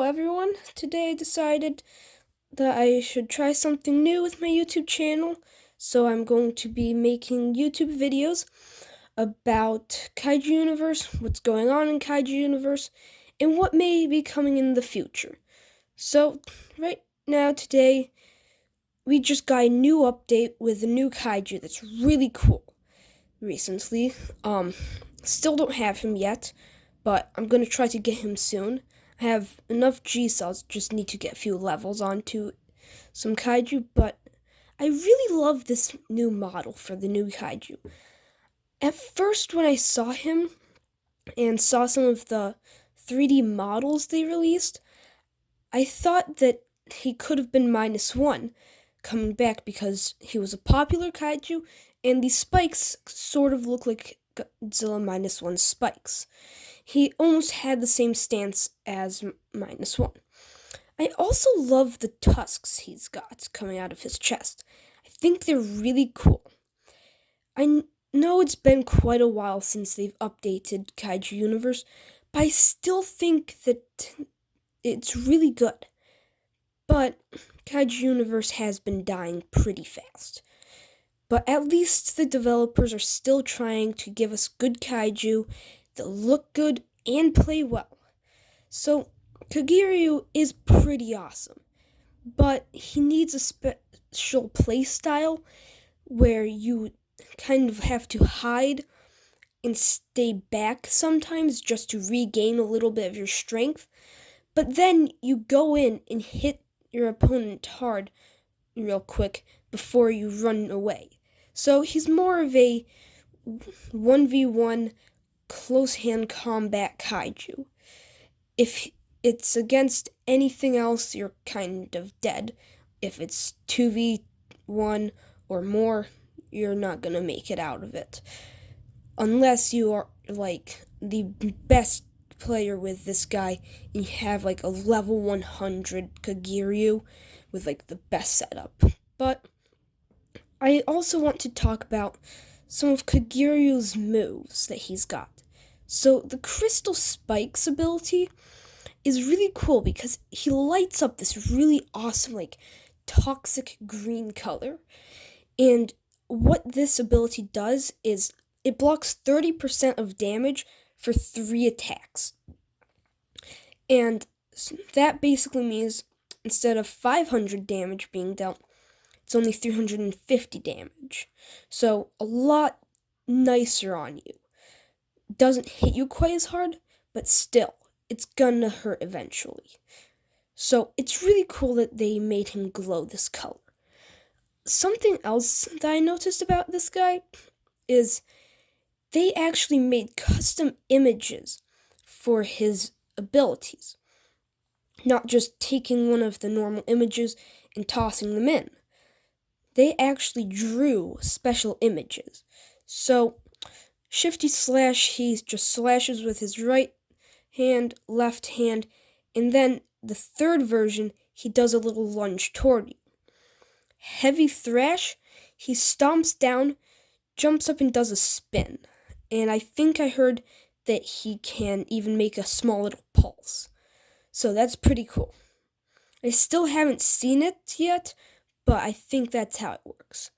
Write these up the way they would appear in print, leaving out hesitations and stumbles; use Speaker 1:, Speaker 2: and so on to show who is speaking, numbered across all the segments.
Speaker 1: everyone. Today I decided that I should try something new with my YouTube channel. So I'm going to be making YouTube videos about Kaiju Universe, what's going on in Kaiju Universe, and what may be coming in the future. So right now today we just got a new update with a new Kaiju that's really cool recently. Still don't have him yet, but I'm going to try to get him soon. I have enough G cells, just need to get a few levels onto some kaiju, but I really love this new model for the new kaiju. At first, when I saw him and saw some of the 3D models they released, I thought that he could have been -1 coming back because he was a popular kaiju, and the spikes sort of look like Godzilla -1 spikes. He almost had the same stance as -1. I also love the tusks he's got coming out of his chest. I think they're really cool. I know it's been quite a while since they've updated Kaiju Universe, but I still think that it's really good. But Kaiju Universe has been dying pretty fast. But at least the developers are still trying to give us good kaiju that look good and play well. So Kageryu is pretty awesome, but he needs a special play style where you kind of have to hide and stay back sometimes just to regain a little bit of your strength, but then you go in and hit your opponent hard real quick before you run away. So he's more of a 1v1 close-hand combat kaiju. If it's against anything else, you're kind of dead. If it's 2v1 or more, you're not gonna make it out of it. Unless you are like the best player with this guy and you have like a level 100 kageryu with like the best setup. But I also want to talk about some of Kageryu's moves that he's got. So the Crystal Spikes ability is really cool because he lights up this really awesome, like, toxic green color. And what this ability does is it blocks 30% of damage for 3 attacks. And that basically means instead of 500 damage being dealt, it's only 350 damage. So a lot nicer on you. Doesn't hit you quite as hard, but still, it's gonna hurt eventually. So it's really cool that they made him glow this color. Something else that I noticed about this guy is they actually made custom images for his abilities. Not just taking one of the normal images and tossing them in. They actually drew special images. So, Shifty Slash, he just slashes with his right hand, left hand, and then the third version, he does a little lunge toward you. Heavy Thrash, he stomps down, jumps up and does a spin. And I think I heard that he can even make a small little pulse. So that's pretty cool. I still haven't seen it yet, but I think that's how it works.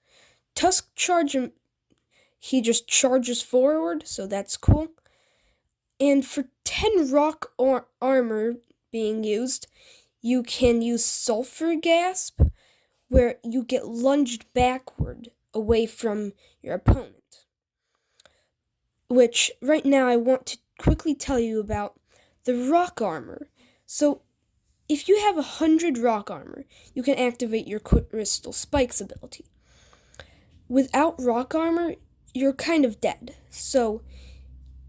Speaker 1: Tusk Charge, he just charges forward, so that's cool. And for 10 rock armor being used, you can use Sulfur Gasp, where you get lunged backward away from your opponent. Which, right now, I want to quickly tell you about the rock armor. So, if you have 100 rock armor, you can activate your Crystal Spikes ability. Without rock armor, you're kind of dead. So,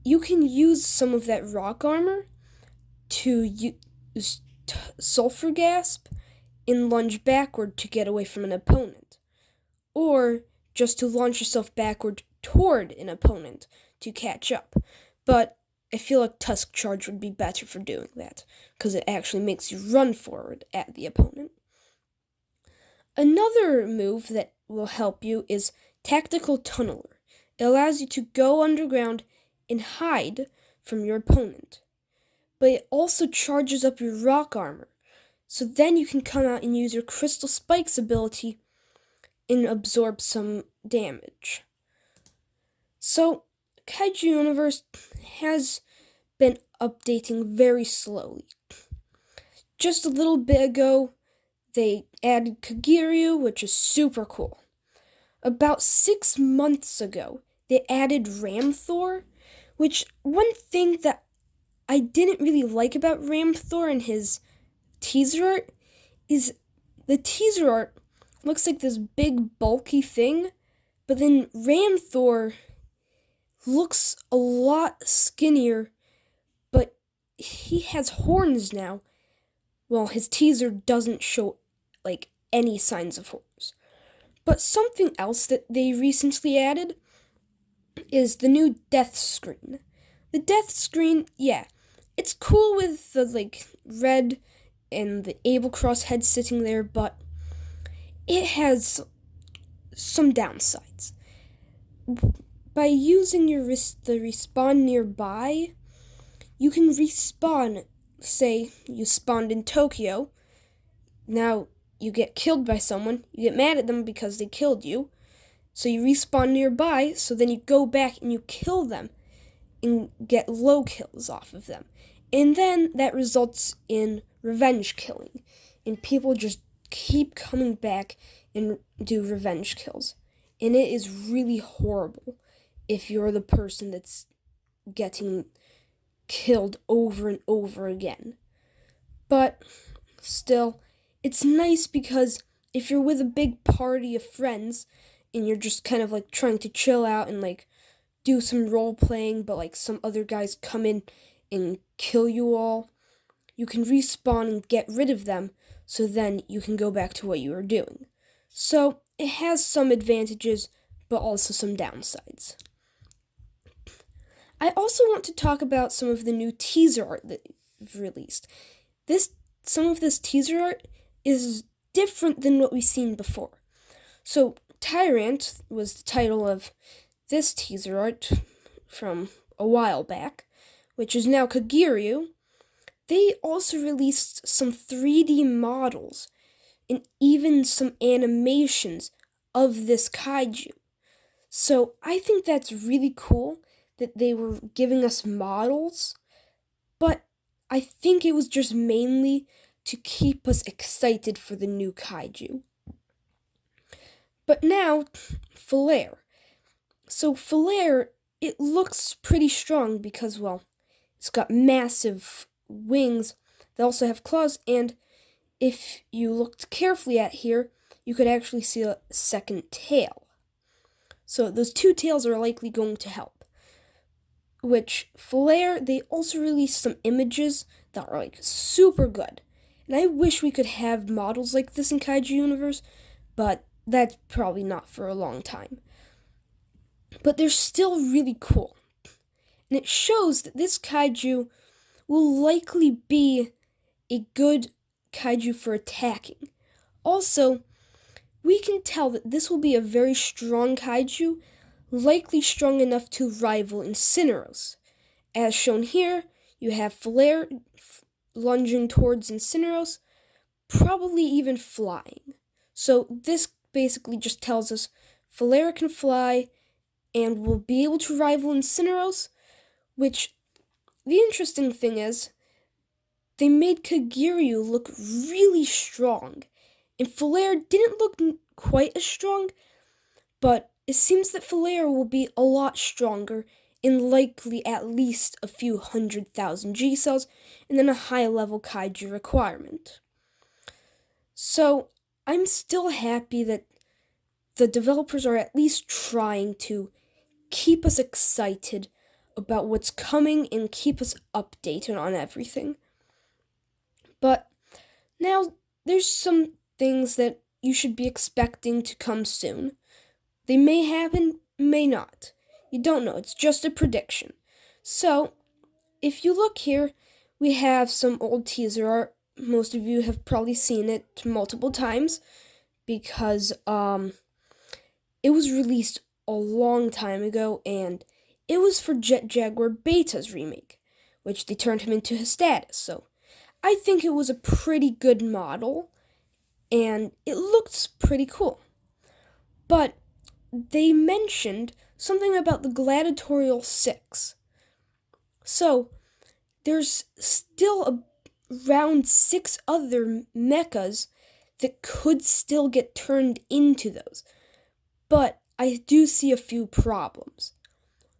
Speaker 1: you can use some of that rock armor to use Sulfur Gasp and lunge backward to get away from an opponent. Or just to launch yourself backward toward an opponent to catch up. But I feel like Tusk Charge would be better for doing that, because it actually makes you run forward at the opponent. Another move that will help you is Tactical Tunneler. It allows you to go underground and hide from your opponent. but it also charges up your rock armor. So then you can come out and use your Crystal Spikes ability and absorb some damage. So, Kaiju Universe has been updating very slowly. Just a little bit ago, they added kageryu, which is super cool. About 6 months ago, they added Ramthor, which one thing that I didn't really like about Ramthor and his teaser art is the teaser art looks like this big bulky thing, but then Ramthor looks a lot skinnier, but he has horns now. Well, his teaser doesn't show like any signs of horns. But something else that they recently added is the new death screen. The death screen, yeah, it's cool with the red and the Abel Cross head sitting there, but it has some downsides. By using the respawn nearby, you can respawn. Say you spawned in Tokyo. Now you get killed by someone. You get mad at them because they killed you. So you respawn nearby, so then you go back and you kill them and get low kills off of them. And then that results in revenge killing. And people just keep coming back and do revenge kills. And it is really horrible if you're the person that's getting killed over and over again. But still, it's nice because if you're with a big party of friends and you're just kind of trying to chill out and do some role playing, but some other guys come in and kill you all, you can respawn and get rid of them, so then you can go back to what you were doing. So it has some advantages, but also some downsides. I also want to talk about some of the new teaser art that they've released. Some of this teaser art is different than what we've seen before. So, Tyrant was the title of this teaser art from a while back, which is now Kageryu. They also released some 3D models and even some animations of this kaiju. So, I think that's really cool that they were giving us models, but I think it was just mainly to keep us excited for the new kaiju. But now, Flare. So Flare, it looks pretty strong because, well, it's got massive wings. They also have claws, and if you looked carefully at here, you could actually see a second tail. So those two tails are likely going to help. Which, Flare, they also released some images that are super good. And I wish we could have models like this in Kaiju Universe, but that's probably not for a long time. But they're still really cool. And it shows that this kaiju will likely be a good kaiju for attacking. Also, we can tell that this will be a very strong kaiju, likely strong enough to rival Incineros. As shown here, you have Flare lunging towards Incineros, probably even flying. So this basically just tells us Flare can fly and will be able to rival Incineros, which the interesting thing is, they made Kageryu look really strong, and Flare didn't look quite as strong, but it seems that Flare will be a lot stronger and likely at least a few 100,000 G-cells and then a high-level kaiju requirement. So, I'm still happy that the developers are at least trying to keep us excited about what's coming and keep us updated on everything. But now, there's some things that you should be expecting to come soon. They may happen, may not. You don't know, it's just a prediction. So, if you look here, we have some old teaser art. Most of you have probably seen it multiple times because it was released a long time ago and it was for Jet Jaguar Beta's remake, which they turned him into his status. So I think it was a pretty good model, and it looks pretty cool. But they mentioned something about the Gladiatorial 6. So there's still around 6 other mechas that could still get turned into those. But I do see a few problems.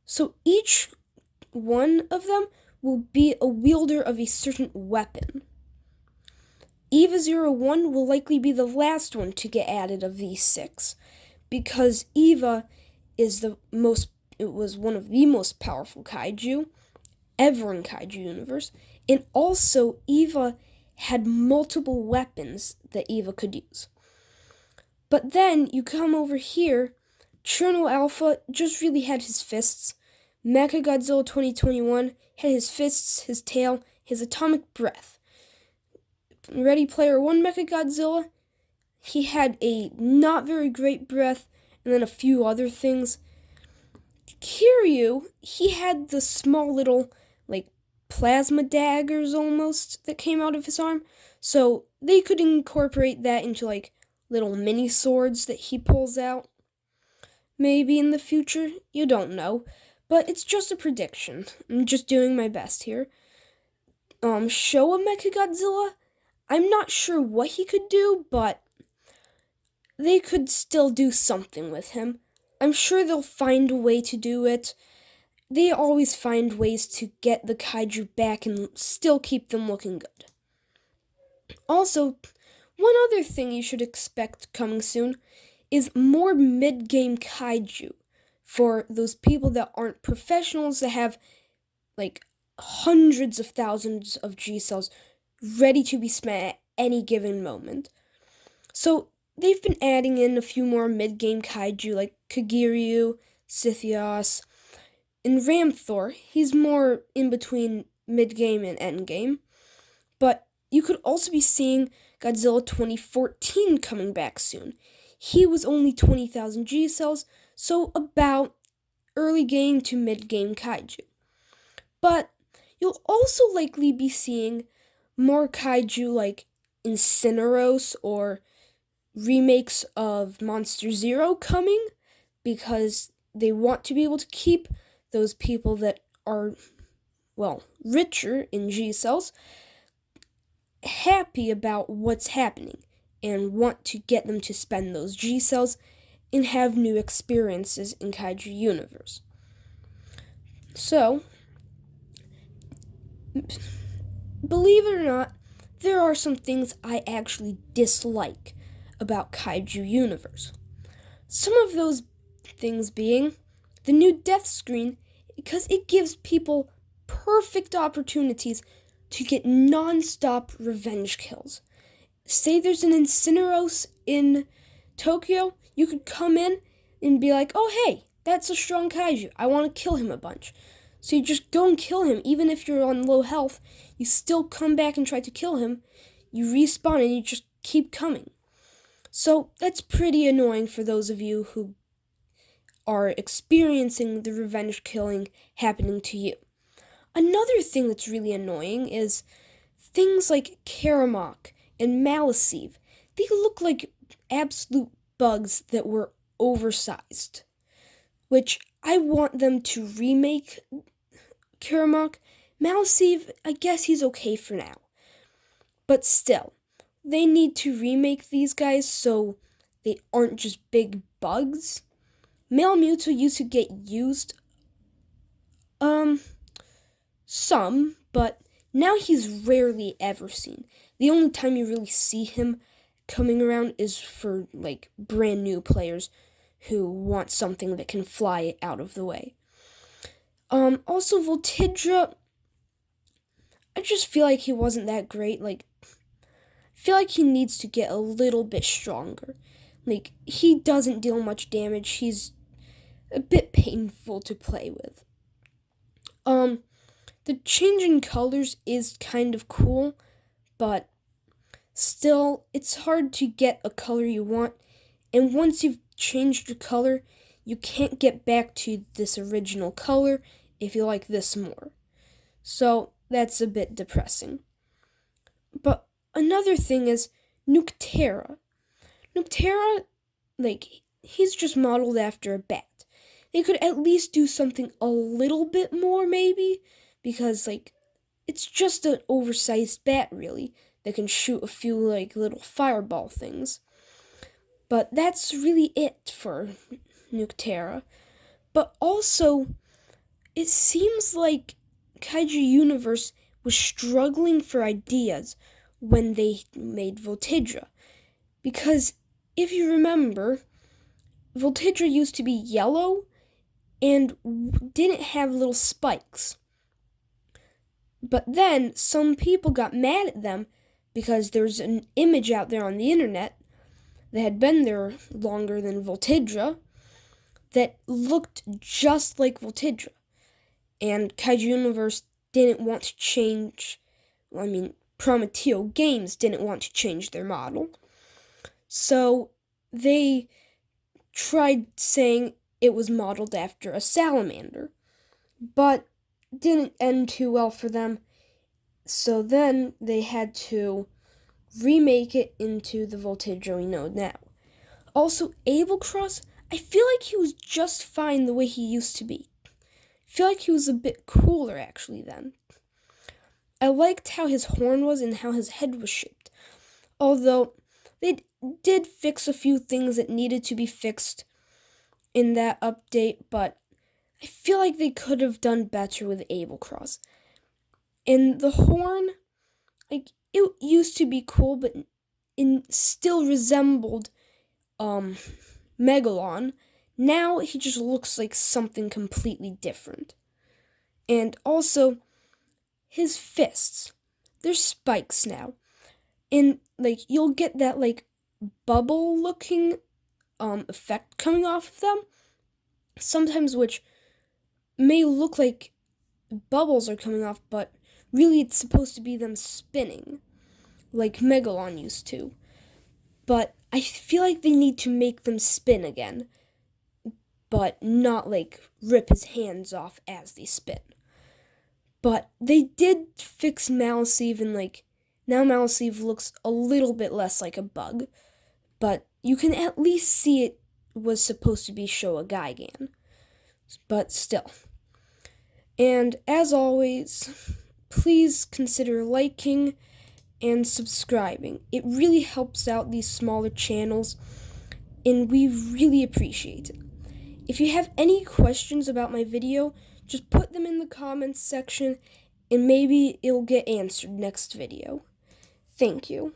Speaker 1: So each one of them will be a wielder of a certain weapon. EVA 01 will likely be the last one to get added of these 6, because EVA was one of the most powerful kaiju ever in Kaiju Universe, and also EVA had multiple weapons that EVA could use. But then you come over here, Cherno Alpha just really had his fists. Mechagodzilla 2021 had his fists, his tail, his atomic breath. Ready Player One Mechagodzilla, he had a not very great breath, and then a few other things. Kageryu, he had the small little, plasma daggers almost that came out of his arm, so they could incorporate that into, little mini swords that he pulls out. Maybe in the future, you don't know, but it's just a prediction. I'm just doing my best here. Showa Mechagodzilla, I'm not sure what he could do, but they could still do something with him. I'm sure they'll find a way to do it. They always find ways to get the kaiju back and still keep them looking good. Also, one other thing you should expect coming soon is more mid-game kaiju for those people that aren't professionals that have hundreds of thousands of G-cells ready to be spent at any given moment. So they've been adding in a few more mid-game kaiju like Kageryu, Scythios, and Ramthor. He's more in between mid-game and end-game. But you could also be seeing Godzilla 2014 coming back soon. He was only 20,000 G-cells, so about early game to mid-game kaiju. But you'll also likely be seeing more kaiju like Incineros or remakes of Monster Zero coming, because they want to be able to keep those people that are, richer in G-cells happy about what's happening and want to get them to spend those G-cells and have new experiences in Kaiju Universe. So, believe it or not, there are some things I actually dislike about Kaiju Universe. Some of those things being the new death screen, because it gives people perfect opportunities to get non-stop revenge kills. Say there's an Incineros in Tokyo, you could come in and be like, oh hey, that's a strong kaiju, I want to kill him a bunch. So you just go and kill him, even if you're on low health, you still come back and try to kill him, you respawn and you just keep coming. So that's pretty annoying for those of you who are experiencing the revenge killing happening to you. Another thing that's really annoying is things like Karamok and Malisive. They look like absolute bugs that were oversized, which I want them to remake Karamok. Malisive, I guess he's okay for now. But still, they need to remake these guys so they aren't just big bugs. Male Mewtwo used to get used, some, but now he's rarely ever seen. The only time you really see him coming around is for, brand new players who want something that can fly out of the way. Also, Voltidra, I just feel like he wasn't that great. I feel like he needs to get a little bit stronger. He doesn't deal much damage. He's a bit painful to play with. The changing colors is kind of cool, but still, it's hard to get a color you want, and once you've changed the color, you can't get back to this original color if you like this more. So, that's a bit depressing. But another thing is Nuctera. Nuctera, he's just modeled after a bat. They could at least do something a little bit more, maybe, because, it's just an oversized bat, really, that can shoot a few, little fireball things. But that's really it for Nuctera. But also, it seems like Kaiju Universe was struggling for ideas when they made Voltidra. Because, if you remember, Voltidra used to be yellow and didn't have little spikes. But then some people got mad at them because there's an image out there on the internet that had been there longer than Voltidra that looked just like Voltidra. And Kaiju Universe didn't want to change, Prometeo Games didn't want to change their model. So they tried saying it was modeled after a salamander, but didn't end too well for them. So then they had to remake it into the Voltidra we know now. Also, Abel Cross, I feel like he was just fine the way he used to be. I feel like he was a bit cooler, actually, then. I liked how his horn was and how his head was shaped. Although, they did fix a few things that needed to be fixed in that update, but I feel like they could have done better with Abel Cross. And the horn, it used to be cool, but it still resembled Megalon. Now he just looks like something completely different. And also, his fists, they're spikes now. And, you'll get that, bubble-looking effect coming off of them, sometimes which may look like bubbles are coming off, but really it's supposed to be them spinning, like Megalon used to. But I feel like they need to make them spin again, but not, rip his hands off as they spin. But they did fix Malseeve, and, now Malseeve looks a little bit less like a bug, but you can at least see it was supposed to be Showa Gigan. But still. And as always, please consider liking and subscribing. It really helps out these smaller channels, and we really appreciate it. If you have any questions about my video, just put them in the comments section, and maybe it'll get answered next video. Thank you.